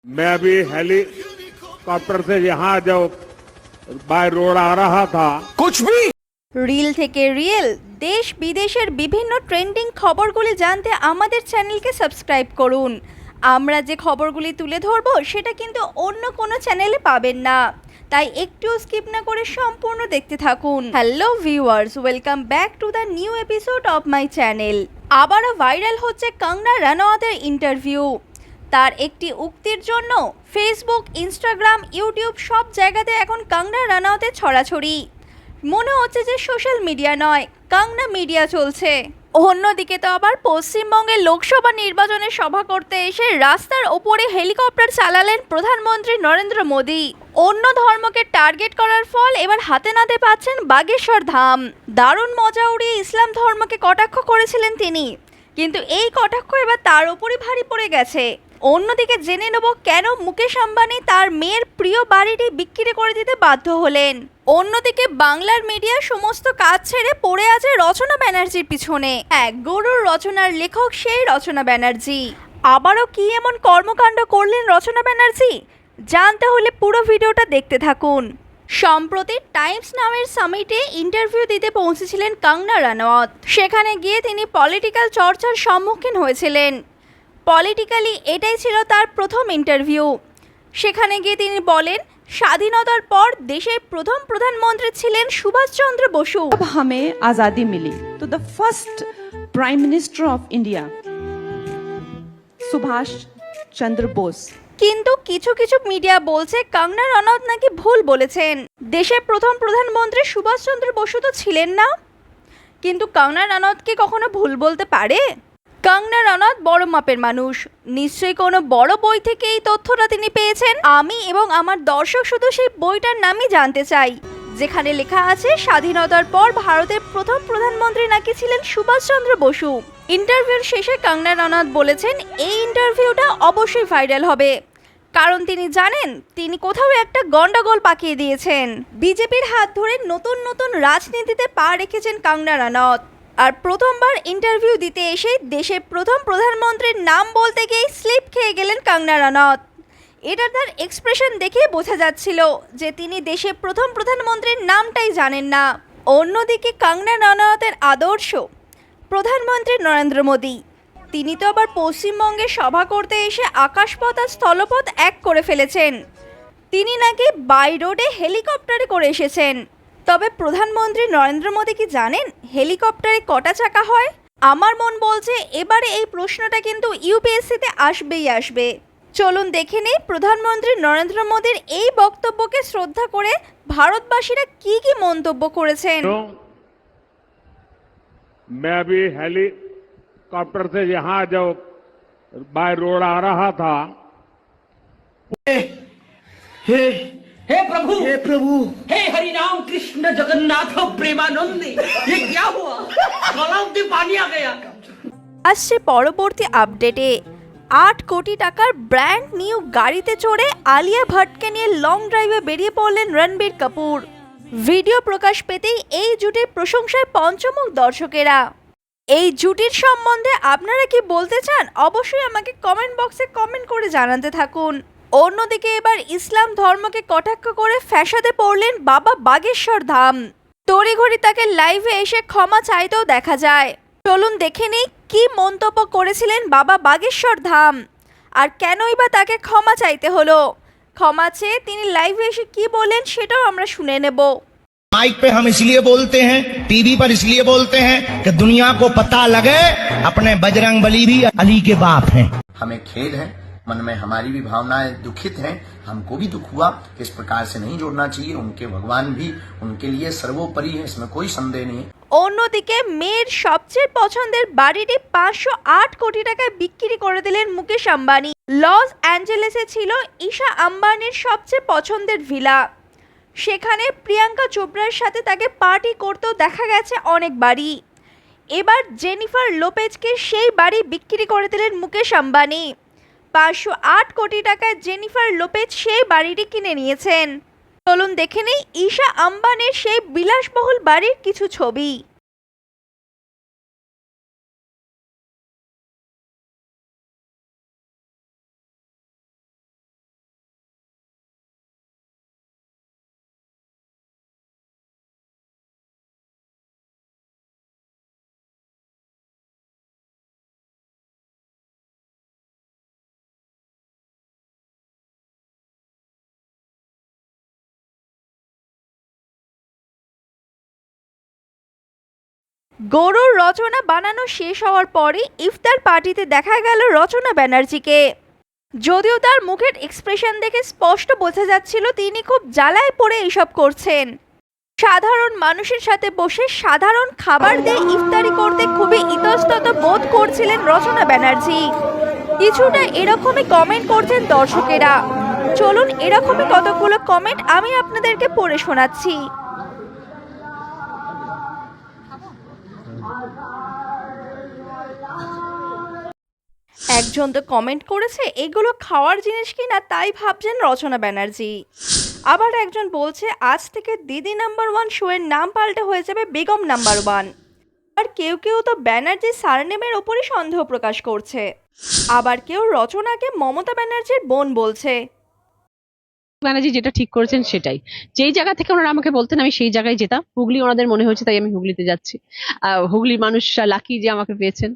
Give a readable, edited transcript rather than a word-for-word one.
मैं अभी हेलीकॉप्टर से यहाँ जब बाय रोड आ रहा था कुछ भी রিল থেকে রিয়েল দেশ বিদেশের বিভিন্ন ট্রেন্ডিং খবরগুলি জানতে আমাদের চ্যানেলকে সাবস্ক্রাইব করুন। আমরা যে খবরগুলি তুলে ধরবো সেটা কিন্তু অন্য কোনো চ্যানেলে পাবেন না, তাই একটু স্কিপ না করে সম্পূর্ণ দেখতে থাকুন। Hello viewers, welcome back to the new episode of my channel. আবারও ভাইরাল হচ্ছে কঙ্গনা রানাওয়াতের ইন্টারভিউ। তার একটি উক্তির জন্য ফেসবুক, ইনস্টাগ্রাম, ইউটিউব সব জায়গাতে এখন কঙ্গনা রানাওয়াতের ছড়াছড়ি। মনে হচ্ছে যে সোশ্যাল মিডিয়া নয়, কঙ্গনা মিডিয়া চলছে। অন্যদিকে তো আবার পশ্চিমবঙ্গের লোকসভা নির্বাচনে সভা করতে এসে রাস্তার ওপরে হেলিকপ্টার চালালেন প্রধানমন্ত্রী নরেন্দ্র মোদী। অন্য ধর্মকে টার্গেট করার ফল এবার হাতে নাতে পাচ্ছেন বাগেশ্বর ধাম। দারুণ মজা উড়িয়ে ইসলাম ধর্মকে কটাক্ষ করেছিলেন তিনি, কিন্তু এই কটাক্ষ এবার তার উপরই ভারী পড়ে গেছে। অন্যদিকে জেনে নেব কেন মুকেশ আম্বানি তার মেয়ের প্রিয় বাড়িটি বিক্রি করে দিতে বাধ্য হলেন। অন্যদিকে বাংলার মিডিয়া সমস্ত কাজ ছেড়ে পড়ে আছে রচনা ব্যানার্জির পিছনে। গরুর রচনার লেখক সেই রচনা ব্যানার্জি। আবারও কি এমন কর্মকাণ্ড করলেন রচনা ব্যানার্জি? জানতে হলে পুরো ভিডিওটা দেখতে থাকুন। সম্প্রতি টাইমস নামের সামিটে ইন্টারভিউ দিতে পৌঁছেছিলেন কঙ্গনা রানাওয়াত। সেখানে গিয়ে তিনি পলিটিক্যাল চর্চার সম্মুখীন হয়েছিলেন। পলিটিক্যালি এটাই ছিল তার প্রথম ইন্টারভিউ। সেখানে গিয়ে তিনি বলেন, স্বাধীনতার পর দেশের প্রথম প্রধানমন্ত্রী ছিলেন সুভাষচন্দ্র বসু। जब हमें आजादी मिली तो the first prime minister of India Subhash Chandra Bose. কিন্তু কিছু কিছু মিডিয়া বলছে কঙ্গনা রানাওয়াত নাকি ভুল বলেছেন। দেশের প্রথম প্রধানমন্ত্রী সুভাষচন্দ্র বসু তো ছিলেন না। কিন্তু কঙ্গনা রানাওয়াত কি কখনো ভুল বলতে পারে? কঙ্গনা রানাওয়াত বড় মাপের মানুষ, নিশ্চয়ই কোনো বড় বই থেকে এই তথ্যটা তিনি পেয়েছেন। আমি এবং আমার দর্শক শুধু সেই বইটার নামই জানতে চাই, যেখানে লেখা আছে স্বাধীনতার পর ভারতের প্রথম প্রধানমন্ত্রী নাকি ছিলেন সুভাষচন্দ্র বসু। ইন্টারভিউর শেষে কঙ্গনা রানাওয়াত বলেছেন এই ইন্টারভিউটা অবশ্যই ভাইরাল হবে, কারণ তিনি জানেন তিনি কোথাও একটা গন্ডগোল পাকিয়ে দিয়েছেন। বিজেপির হাত ধরে নতুন নতুন রাজনীতিতে পা রেখেছেন কঙ্গনা রানাওয়াত, আর প্রথমবার ইন্টারভিউ দিতে এসে দেশের প্রথম প্রধানমন্ত্রীর নাম বলতে গিয়েই স্লিপ খেয়ে গেলেন কঙ্গনা রানাওয়াত। এটা তার এক্সপ্রেশন দেখে বোঝা যাচ্ছিল যে তিনি দেশের প্রথম প্রধানমন্ত্রীর নামটাই জানেন না। অন্যদিকে কঙ্গনা রানাওয়াতের আদর্শ প্রধানমন্ত্রী নরেন্দ্র মোদী। তিনি তো আবার পশ্চিমবঙ্গে সভা করতে এসে আকাশপথ আর স্থলপথ এক করে ফেলেছেন। তিনি নাকি বাই রোডে হেলিকপ্টারে করে এসেছেন। তবে প্রধানমন্ত্রী নরেন্দ্র মোদী কি জানেন হেলিকপ্টারে কটা চাকা হয়? আমার মন বলছে এবারে এই প্রশ্নটা কিন্তু ইউপিএসসিতে আসবেই আসবে। চলুন দেখে নিই প্রধানমন্ত্রী নরেন্দ্র মোদীর এই বক্তব্যকে শ্রদ্ধা করে ভারতবাসীরা কি কি মন্তব্য করেছেন। मैं अभी हेलीकॉप्टर से यहाँ जब बाय रोड आ रहा था हे प्रभु हे हरि राम कृष्ण जगन्नाथ प्रेमानंद, ये क्या हुआ? गला में पानी आ गया। আসছে পরবর্তী আপডেটে। 8 কোটি টাকার ব্র্যান্ড নিউ গাড়িতে চড়ে আলিয়া ভট্টকে নিয়ে লং ড্রাইভে বেরিয়ে পড়লেন রণবীর কাপুর। ভিডিও প্রকাশ পেতেই এই জুটির প্রশংসায় পঞ্চমুখ দর্শকেরা। এই জুটির সম্বন্ধে আপনারা কি বলতে চান অবশ্যই আমাকে কমেন্ট বক্সে কমেন্ট করে জানাতে থাকুন। অন্যদিকে এবার ইসলাম ধর্মকে কটাক্ষ করে ফ্যাসাদে পড়লেন বাবা বাগেশ্বর ধাম। তড়িঘড়ি তাকে লাইভে এসে ক্ষমা চাইতেও দেখা যায়। চলুন দেখে নিই কি মন্তব্য করেছিলেন বাবা বাগেশ্বর ধাম, আর কেনই বা তাকে ক্ষমা চাইতে হলো। ক্ষমা চেয়ে তিনি লাইভে এসে কি বলেন সেটাও আমরা শুনে নেব। माइक पे हम इसलिए बोलते हैं, टीवी पर इसलिए बोलते हैं कि दुनिया को पता लगे अपने बजरंग बली भी अली के बाप हैं। हमें खेद है, मन में हमारी भी भावनाएं दुखित हैं, हमको भी दुख हुआ। इस प्रकार से नहीं जोड़ना चाहिए। उनके भगवान भी उनके लिए सर्वोपरि है, इसमें कोई संदेह नहीं। অন্যদিকে মেয়ের সবচেয়ে পছন্দের বাড়িটি 508 কোটি টাকায় বিক্রি করে দিলেন মুকেশ আম্বানি। লস অ্যাঞ্জেলেসে ছিল ঈশা আম্বানির সবচেয়ে পছন্দের ভিলা। সেখানে প্রিয়াঙ্কা চোপড়ার সাথে তাকে পার্টি করতেও দেখা গেছে অনেকবারই। এবার জেনিফার লোপেজকে সেই বাড়ি বিক্রি করে দিলেন মুকেশ আম্বানি। 508 কোটি টাকায় জেনিফার লোপেজ সেই বাড়িটি কিনে নিয়েছেন। চলুন দেখে নিই ঈশা আম্বানির সেই বিলাসবহুল বাড়ির কিছু ছবি। গরুর রচনা বানানো শেষ হওয়ার পরে ইফতার পার্টিতে দেখা গেল রচনা ব্যানার্জিকে। যদিও তার মুখের এক্সপ্রেশন দেখে স্পষ্ট বোঝা যাচ্ছিল তিনি খুব জ্বালায় পড়ে এইসব করছেন। সাধারণ মানুষের সাথে বসে সাধারণ খাবার দিয়ে ইফতারি করতে খুবই ইতস্তত বোধ করছিলেন রচনা ব্যানার্জি। কিছুটা এরকমই কমেন্ট করছেন দর্শকেরা। চলুন এরকমই কতগুলো কমেন্ট আমি আপনাদেরকে পড়ে শোনাচ্ছি। একজন তো কমেন্ট করেছে এগুলো খাওয়ার জিনিস কিনা তাই ভাবছেন রচনা ব্যানার্জি। আবার একজন বলছে আজ থেকে দিদি নাম্বার 1 শোয়ের নাম পাল্টে হয়ে যাবে বেগম নাম্বার 1। আর কেউ কেউ তো ব্যানার্জি সারনেমের ওপরই সন্দেহ প্রকাশ করছে। আবার কেউ রচনাকে মমতা ব্যানার্জির বোন বলছে। ব্যানার্জি যেটা ঠিক করেছেন সেটাই, যেই জায়গা থেকে ওনারা আমাকে বলতেন আমি সেই জায়গায় যেতাম। হুগলি ওনাদের মনে হয়েছে তাই আমি হুগলিতে যাচ্ছি। হুগলির মানুষরা লাকি যে আমাকে পেয়েছেন।